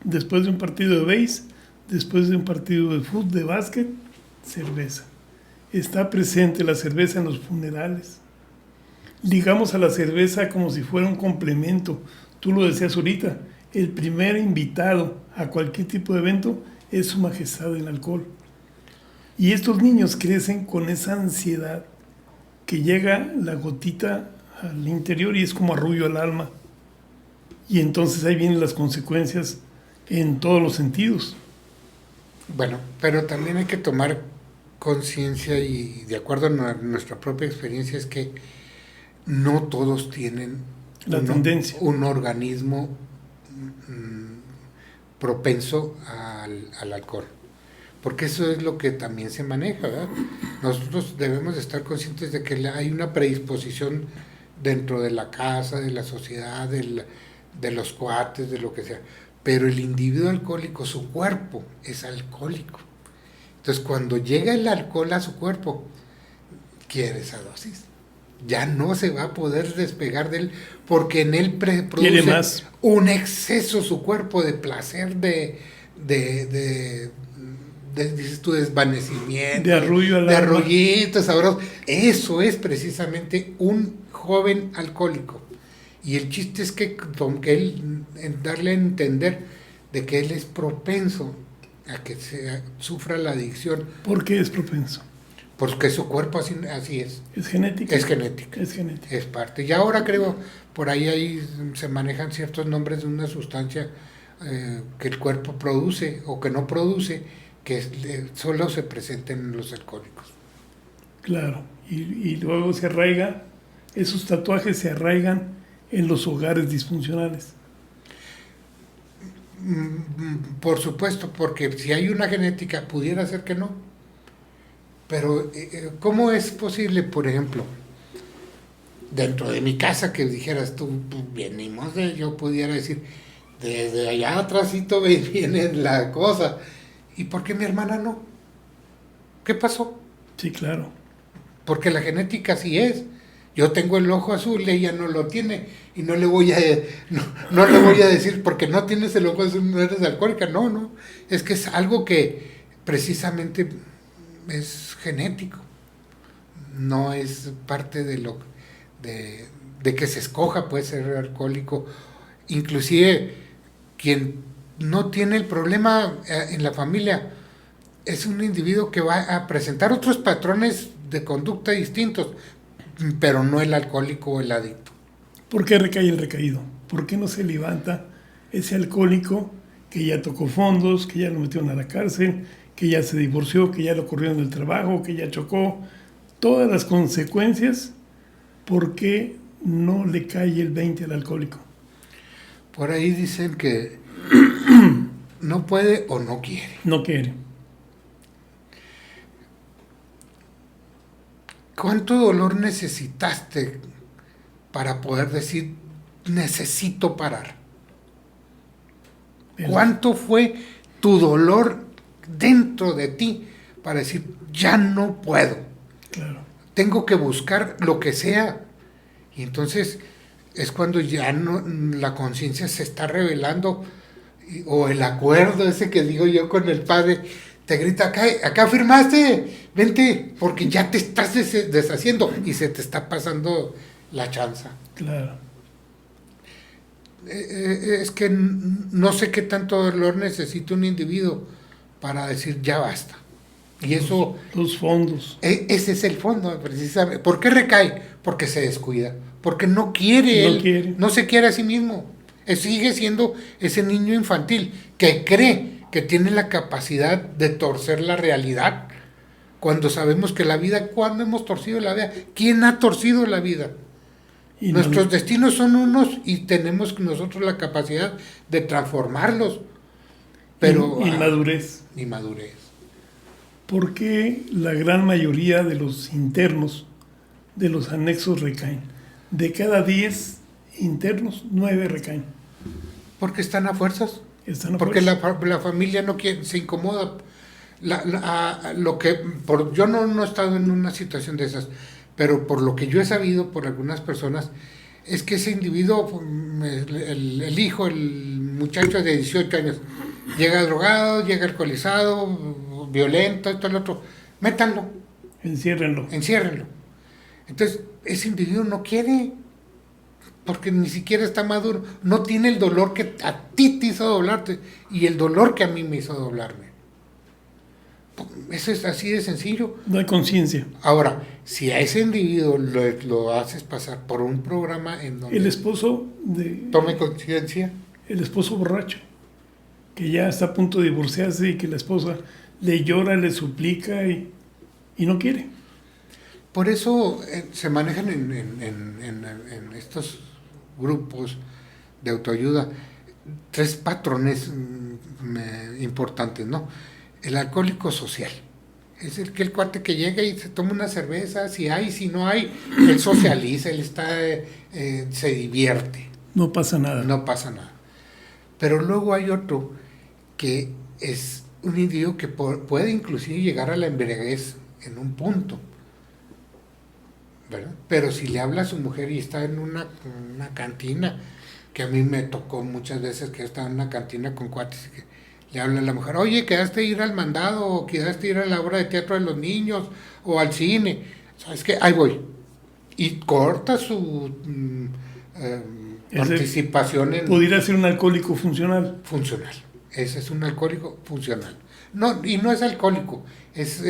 después de un partido de béis, después de un partido de fútbol, de básquet, cerveza. Está presente la cerveza en los funerales. Ligamos a la cerveza como si fuera un complemento. Tú lo decías ahorita, el primer invitado a cualquier tipo de evento es Su Majestad el alcohol. Y estos niños crecen con esa ansiedad que llega la gotita al interior y es como arrullo al alma. Y entonces ahí vienen las consecuencias en todos los sentidos. Bueno, pero también hay que tomar conciencia, y de acuerdo a nuestra propia experiencia, es que no todos tienen un organismo propenso al alcohol, porque eso es lo que también se maneja, ¿verdad? Nosotros debemos estar conscientes de que hay una predisposición dentro de la casa, de la sociedad, de los cuates, de lo que sea, pero el individuo alcohólico, su cuerpo es alcohólico. Entonces, cuando llega el alcohol a su cuerpo, quiere esa dosis. Ya no se va a poder despegar de él, porque en él produce más un exceso su cuerpo de placer, dices tú, desvanecimiento, de arrullito sabroso. Eso es precisamente un joven alcohólico. Y el chiste es que él, darle a entender de que él es propenso a que sufra la adicción. ¿Por qué es propenso? Porque su cuerpo así es. ¿Es genética? Es genética. Es genética. Es parte. Y ahora creo, por ahí se manejan ciertos nombres de una sustancia que el cuerpo produce o que no produce, solo se presenta en los alcohólicos. Claro. Y luego se arraiga, esos tatuajes se arraigan en los hogares disfuncionales. Por supuesto, porque si hay una genética, pudiera ser que no. Pero, ¿cómo es posible, por ejemplo, dentro de mi casa, que dijeras tú, venimos yo pudiera decir, desde allá atrásito viene la cosa, ¿y por qué mi hermana no? ¿Qué pasó? Sí, claro. Porque la genética sí es. Yo tengo el ojo azul, ella no lo tiene, y no le voy a decir, porque no tienes el ojo azul, no eres alcohólica. No, es que es algo que precisamente es genético, no es parte de que se escoja, puede ser alcohólico. Inclusive quien no tiene el problema en la familia es un individuo que va a presentar otros patrones de conducta distintos, pero no el alcohólico o el adicto. ¿Por qué recae el recaído? ¿Por qué no se levanta ese alcohólico que ya tocó fondos, que ya lo metieron a la cárcel, que ya se divorció, que ya lo corrieron del trabajo, que ya chocó? Todas las consecuencias, ¿por qué no le cae el 20 al alcohólico? Por ahí dicen que no puede o no quiere. No quiere. ¿Cuánto dolor necesitaste para poder decir, necesito parar? ¿Cuánto fue tu dolor dentro de ti para decir, ya no puedo? Claro. Tengo que buscar lo que sea. Y entonces es cuando ya no, la conciencia se está revelando, o el acuerdo ese que digo yo con el padre, te grita, acá firmaste, vente, porque ya te estás deshaciendo y se te está pasando la chanza. Claro. Es que no sé qué tanto dolor necesita un individuo para decir ya basta. Y eso... Los fondos. Ese es el fondo, precisamente. ¿Por qué recae? Porque se descuida. Porque no quiere, no se quiere a sí mismo. Sigue siendo ese niño infantil que cree que tiene la capacidad de torcer la realidad, cuando sabemos que la vida, ¿cuándo hemos torcido la vida? ¿Quién ha torcido la vida? Y nuestros destinos son unos y tenemos nosotros la capacidad de transformarlos. Pero inmadurez. Inmadurez. ¿Por qué la gran mayoría de los internos de los anexos recaen? De cada 10 internos, 9 recaen. Porque están a fuerzas. Porque la familia no quiere, se incomoda. Yo no he estado en una situación de esas, pero por lo que yo he sabido por algunas personas, es que ese individuo, el hijo, el muchacho de 18 años, llega drogado, llega alcoholizado, violento, esto, lo otro, métanlo. Enciérrenlo. Entonces, ese individuo no quiere, porque ni siquiera está maduro, no tiene el dolor que a ti te hizo doblarte y el dolor que a mí me hizo doblarme. Eso es así de sencillo. No hay conciencia. Ahora, si a ese individuo lo haces pasar por un programa en donde... El esposo tome conciencia. El esposo borracho, que ya está a punto de divorciarse y que la esposa le llora, le suplica y no quiere. Por eso se manejan en estos grupos de autoayuda 3 patrones importantes, ¿no? El alcohólico social. Es el cuate que llega y se toma una cerveza, si hay, si no hay, él socializa, él se divierte. No pasa nada. Pero luego hay otro que es un individuo que puede inclusive llegar a la embriaguez en un punto, ¿verdad? Pero si le habla a su mujer y está en una cantina, que a mí me tocó muchas veces que estaba en una cantina con cuates, que le habla a la mujer, oye, quedaste ir al mandado, o quedaste ir a la obra de teatro de los niños, o al cine, ¿sabes qué? Ahí voy. Y corta su participación en... Pudiera ser un alcohólico funcional. Ese es un alcohólico funcional. No, y no es alcohólico, es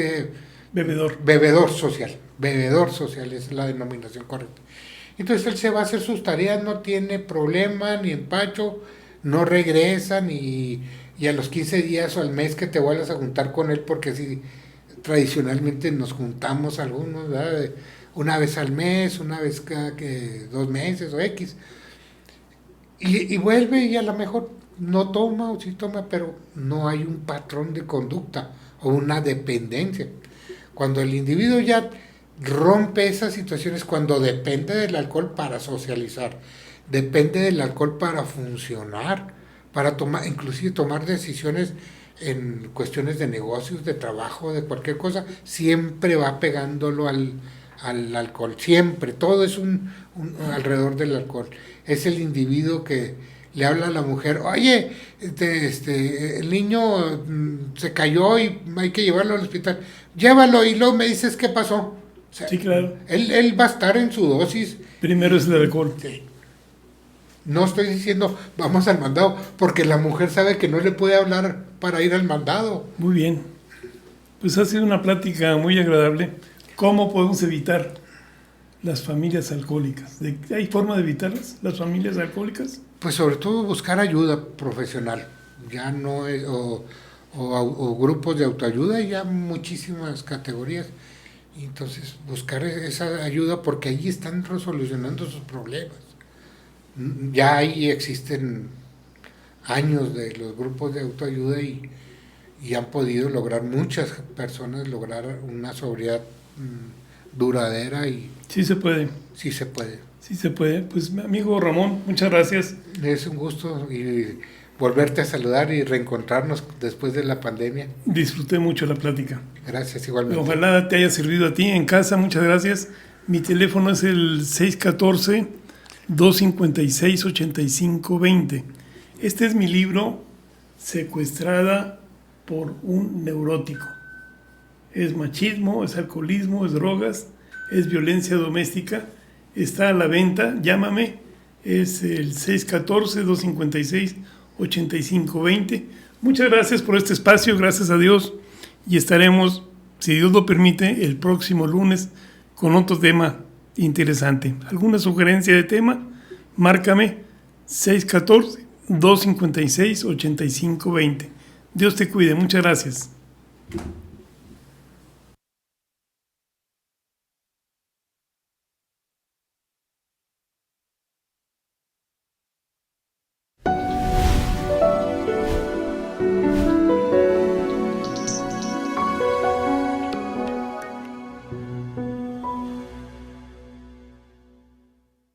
Bebedor. bebedor social. Bebedor social es la denominación correcta. Entonces él se va a hacer sus tareas, no tiene problema ni empacho, no regresa y a los 15 días o al mes que te vuelvas a juntar con él, porque así tradicionalmente nos juntamos algunos, ¿verdad? Una vez al mes, una vez cada 2 meses o X. Y vuelve y a lo mejor no toma o sí toma, pero no hay un patrón de conducta o una dependencia. Cuando el individuo ya rompe esas situaciones, cuando depende del alcohol para socializar, depende del alcohol para funcionar, para tomar, inclusive tomar decisiones en cuestiones de negocios, de trabajo, de cualquier cosa, siempre va pegándolo al alcohol, siempre, todo es alrededor del alcohol. Es el individuo que le habla a la mujer, oye, el niño se cayó y hay que llevarlo al hospital, llévalo, y luego me dices qué pasó. O sea, Sí, claro. Él va a estar en su dosis. Primero es el alcohol. Sí. No estoy diciendo vamos al mandado, porque la mujer sabe que no le puede hablar para ir al mandado. Muy bien. Pues ha sido una plática muy agradable. ¿Cómo podemos evitar las familias alcohólicas? ¿Hay forma de evitarlas, las familias alcohólicas? Pues sobre todo buscar ayuda profesional, ya no es, o grupos de autoayuda, ya muchísimas categorías. Y entonces buscar esa ayuda, porque allí están resolucionando sus problemas. Ya ahí existen años de los grupos de autoayuda y han podido lograr, muchas personas lograr una sobriedad duradera y Sí se puede. sí se puede. Sí se puede. Pues amigo Ramón, muchas gracias. Es un gusto y volverte a saludar y reencontrarnos después de la pandemia. Disfruté mucho la plática. Gracias igualmente. Ojalá te haya servido a ti en casa. Muchas gracias. Mi teléfono es el 614-256-8520. Este es mi libro, Secuestrada por un neurótico. Es machismo, es alcoholismo, es drogas, es violencia doméstica. Está a la venta, llámame, es el 614-256-8520. Muchas gracias por este espacio, gracias a Dios, y estaremos, si Dios lo permite, el próximo lunes con otro tema interesante. ¿Alguna sugerencia de tema? Márcame 614-256-8520. Dios te cuide, muchas gracias.